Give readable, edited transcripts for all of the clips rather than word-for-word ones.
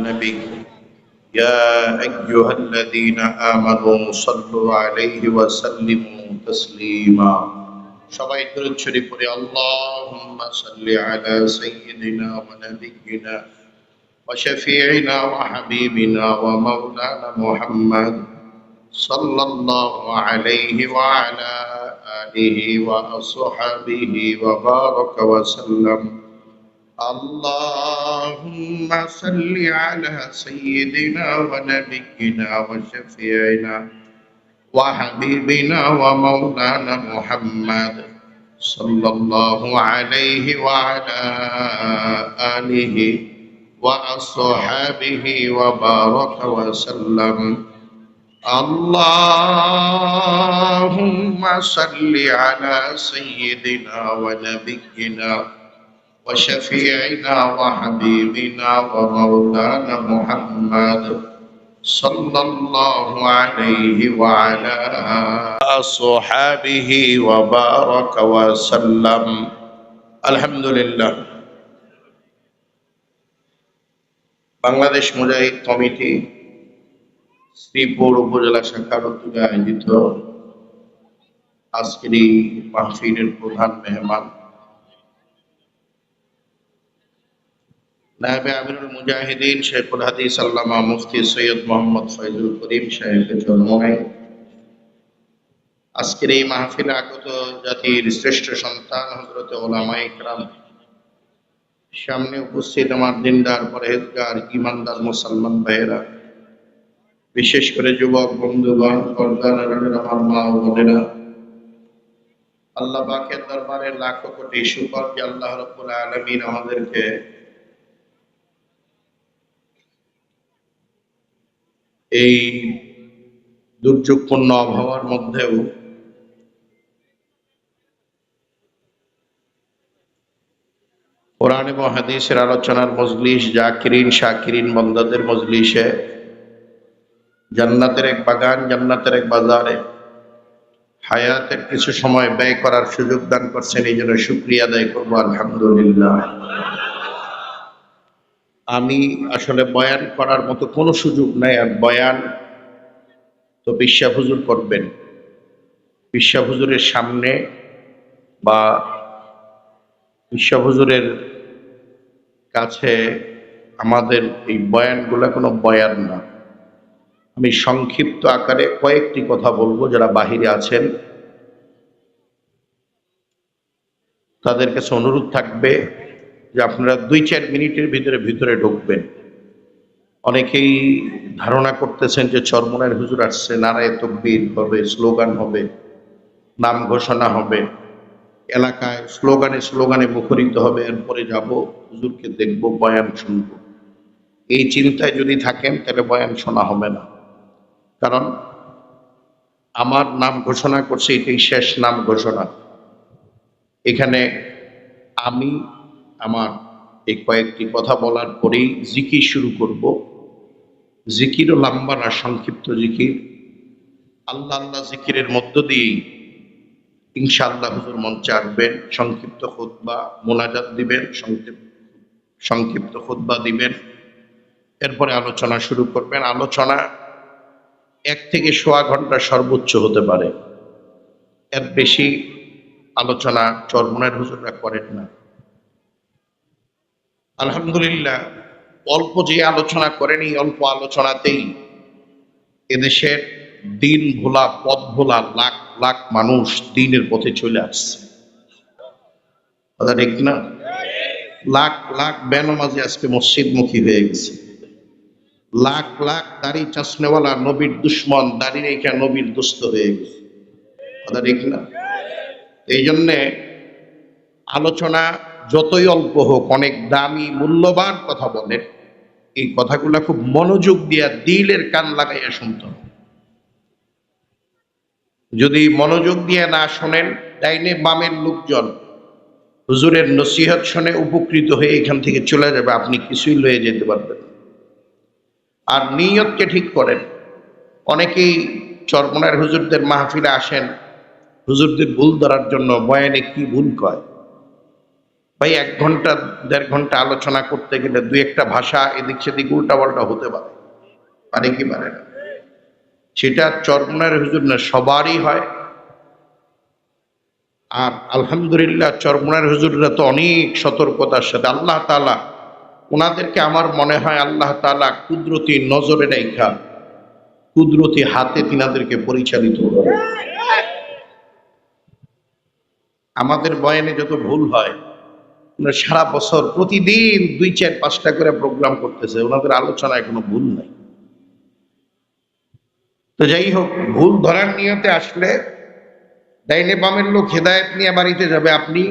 النبي يا أيها الذين آمنوا صلوا عليه وسلموا تسليما সবাই দরুদ শরীফ পড়ে আল্লাহুম্মা সাল্লি আলা সাইয়্যিদিনা ওয়া নাবিয়্যিনা ওয়া শাফিঈনা ওয়া হাবিবিনা ওয়া মাওলানা মুহাম্মদ সাল্লাল্লাহু আলাইহি ওয়া আলা আলিহি ওয়া আসহাবিহি ওয়া বারাকা ওয়া সাল্লাম اللهم صل على سيدنا ونبينا وشفيعنا وحبيبنا ومولانا محمد صلى الله عليه وعلى آله وأصحابه وبارك وسلم اللهم صل على سيدنا ونبينا وشفيعنا وحبيبنا ومولانا محمد صلى الله عليه وعلى أصحابه وبارك وسلم الحمد لله বাংলাদেশ মুজাহিদ কমিটি শ্রীপুর উপজেলা শাখার উদ্যোগে আয়োজিত আজকের এই মাহফিলের প্রধান মেহমান নায়েবে আমিরুল মুজাহিদিন শেখুল হাদিস আল্লামা মুফতি সৈয়দ মোহাম্মদ ফয়জুল করিম সাহেবের জন্মদিন। আজকের এই মাহফিলে আগত জাতির শ্রেষ্ঠ সন্তান হযরত উলামায়ে ইকরাম, সামনে উপস্থিত আমার দিনদার পরহেজগার ঈমানদার মুসলমান ভাইয়েরা, বিশেষ করে যুবক বন্ধুগণ, পর্দার আমার মা ও বোনেরা, আল্লাহ পাকের দরবারে লাখো কোটি শুকর যে আল্লাহ রাব্বুল আলামিন আমাদেরকে এই দুর্যোগপূর্ণ আবহাওয়ার মধ্যেও কোরআন এবং হাদিসের আলোচনার মজলিস, জাকিরিন শাকিরিন বান্দাদের মজলিসে, জান্নাতের এক বাগান, জান্নাতের এক বাজারে হায়াতের কিছু সময় ব্যয় করার সুযোগ দান করছেন। এই জন্য শুকরিয়া আদায় করবো আলহামদুলিল্লাহ। আমি আসলে বয়ান করার মতো কোনো সুযোগ নাই, আর বয়ান তো বিশ্বাস হুজুর করবেন। বিশ্বাস হুজুরের সামনে বা বিশ্বাস হুজুরের কাছে আমাদের এই বয়ানগুলো কোনো বয়ান না। আমি সংক্ষিপ্ত আকারে কয়েকটি কথা বলবো। যারা বাহিরে আছেন তাদের কাছে অনুরোধ থাকবে যে আপনারা 2-4 মিনিটের ভিতরে ঢুকবেন। অনেকেই ধারণা করতেছেন যে চরমনায়ের হুজুর আসছে, নারায়ে তাকবীর হবে, স্লোগান হবে, নাম ঘোষণা হবে, এলাকায় স্লোগানে মুখরিত হবে, এরপরে যাব হুজুরকে দেখব, বয়ান শুনবো। এই চিন্তায় যদি থাকেন তাহলে বয়ান শোনা হবে না। কারণ আমার নাম ঘোষণা করছে, এটাই শেষ নাম ঘোষণা। এখানে আমি আমার এই কয়েকটি কথা বলার পরেই জিকির শুরু করব। জিকিরও লম্বা না, সংক্ষিপ্ত জিকির। আল্লাহ আল্লাহ জিকিরের মধ্য দিয়েই ইনশাআল্লাহ হুজুর মঞ্চে আসবেন, সংক্ষিপ্ত খুতবা মোনাজাত দিবেন, সংক্ষিপ্ত খুতবা দিবেন, এরপরে আলোচনা শুরু করবেন। আলোচনা 1 থেকে 1.25 ঘন্টা সর্বোচ্চ হতে পারে, এর বেশি আলোচনা চরমনায়ের হুজুররা করেন না। আলহামদুলিল্লাহ, অল্প যে আলোচনা করেন, এই অল্প আলোচনাতেই এদেশের দিন ভোলা, পথ ভোলা লাখ লাখ মানুষ দিনের পথে চলে আসছে। কথা ঠিক না? লাখ লাখ বেনামাজি আজকে মসজিদমুখী হয়ে গেছে। লাখ লাখ দাড়ি চাষনেওয়ালা নবীর দুশ্মন, দাড়ি রেখা নবীর দুস্থ হয়ে গেছে। কথা ঠিক না? এই জন্যে আলোচনা যতই অল্প হোক, অনেক দামি মূল্যবান কথা বলেন, এই কথাগুলো খুব মনোযোগ দিয়া দিলের কান লাগাইয়া শুনতে হবে। যদি মনোযোগ দিয়ে না শোনেন, ডাইনে বামের লোকজন হুজুরের নসিহত শুনে উপকৃত হয়ে এখান থেকে চলে যাবে, আপনি কিছুই লয়ে যেতে পারবেন। আর নিয়তকে ঠিক করেন। অনেকেই চরমনায়ের হুজুরদের মাহফিলে আসেন হুজুরদের ভুল ধরার জন্য, বয়ানে কি ভুল কয়। ভাই 1 ঘন্টা 1.5 ঘন্টা আলোচনা করতে গেলে দুই একটা ভাষা এদিক সেদিক উল্টাপাল্টা হতে পারে, পারে কি পারে না? সেটা চরমনার হুজুর না, সবারই হয়। আর আলহামদুলিল্লাহ চরমনার হুজুররা তো অনেক সতর্কতার সাথে আল্লাহ তাআলা ওনাদেরকে, আমার মনে হয় আল্লাহ তাআলা কুদরতি নজরে রাইখা কুদরতি হাতে তিনাদেরকে পরিচালিত করে। আমাদের বয়ানে যত ভুল হয়, ওনারা সারা বছর প্রতিদিন 2, 4, 5টা করে প্রোগ্রাম করতেছে, ওনাদের আলোচনায় কোনো ভুল নাই। তো যাই হোক, ভুল ধরার নিয়তে আসলে ডাইনে বামের লোক হেদায়েত নিয়ে বাড়িতে যাবে, আপনি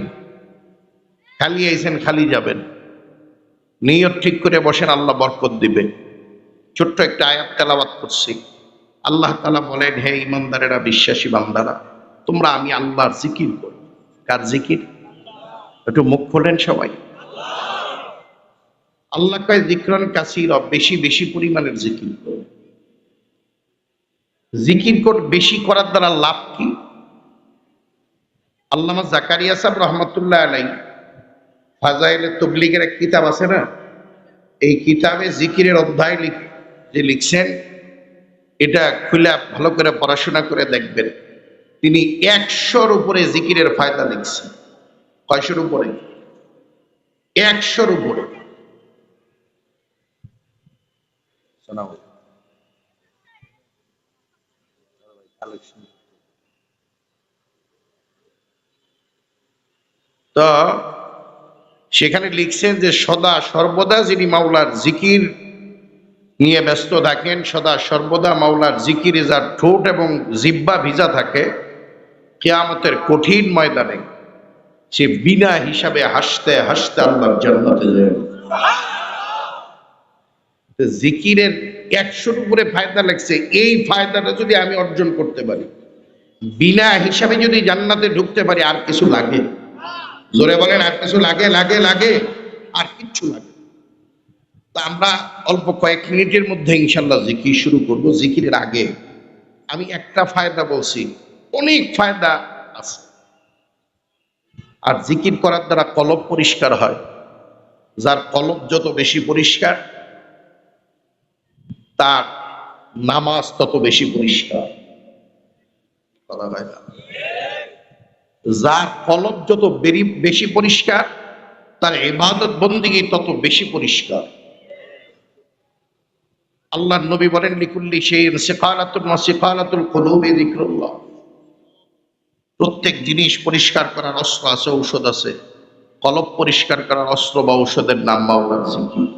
খালি আইছেন খালি যাবেন। নিয়ত ঠিক করে বসেন, আল্লাহ বরকত দিবে। ছোট্ট একটা আয়াত তেলাওয়াত করছি। আল্লাহ তাআলা বলেন, হে ইমানদারেরা, বিশ্বাসী বান্দারা, তোমরা আমি আল্লাহর জিকির করো। কার জিকির? একটু মুখ খোলেন সবাই। আল্লাহ কয় যিকরান কাসীরা, বেশি বেশি পরিমাণের জিকির করো। জিকির বেশি করার দ্বারা লাভ কি? আল্লামা জাকারিয়া সাহেব রহমতুল্লাহ আলাইহি ফাজাইলে তাবলীগের এক কিতাব আছে না, এই কিতাবে জিকিরের অধ্যায় যে লিখছেন, এটা খুলে ভালো করে পড়াশোনা করে দেখবেন। তিনি 100-র উপরে জিকিরের ফায়দা লিখছেন। কয়শোর উপরে? 100-র উপরে। তো সেখানে লিখছেন যে সদা সর্বদা যিনি মাওলার জিকির নিয়ে ব্যস্ত থাকেন, সদা সর্বদা মাওলার জিকিরে যার ঠোঁট এবং জিহ্বা ভিজা থাকে, কিয়ামতের কঠিন ময়দানে সে বিনা হিসাবে হাসতে হাসতে আল্লাহর জান্নাতে যায়। জিকিরের 100-র উপরে ফায়দা লাগছে। এই ফায়দাটা যদি আমি অর্জন করতে পারি, বিনা হিসাবে যদি জান্নাতে ঢুকতে পারি, আর কিছু লাগে? জোরে বলেন, আর কিছু লাগে? লাগে লাগে, আর কিচ্ছু লাগে। তা আমরা অল্প কয়েক মিনিটের মধ্যে ইনশাল্লাহ জিকির শুরু করব। জিকিরের আগে আমি একটা ফায়দা বলছি, অনেক ফায়দা আছে। আর জিকির করার দ্বারা কলব পরিষ্কার হয়। যার কলব যত বেশি পরিষ্কার, তার নামাজ তত বেশি পরিষ্কার। কথা হয় না? যার কলব যত বেশি পরিষ্কার, তার ইবাদত বন্দেগী তত বেশি পরিষ্কার। আল্লাহর নবী বলেন, লিকুল্লি শাইইন সিকালাতুন ওয়া সিকালাতুল কুলুবি যিকরুল্লাহ। প্রত্যেক জিনিস পরিষ্কার করার অস্ত্র আছে, ঔষধ আছে। কলব পরিষ্কার করার অস্ত্র বা ঔষধের নাম মাওলার জিকির।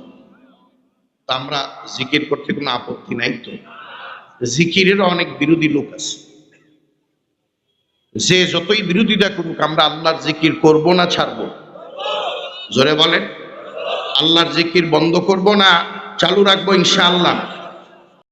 তা আমরা জিকির করতে কোনো আপত্তি নাই তো? জিকিরেরও অনেক বিরোধী লোক আছে। যে যতই বিরোধিতা করুক, আমরা আল্লাহর জিকির করব না ছাড়বো? জোরে বলেন। আল্লাহর জিকির বন্ধ করব না চালু রাখবো ইনশাআল্লাহ?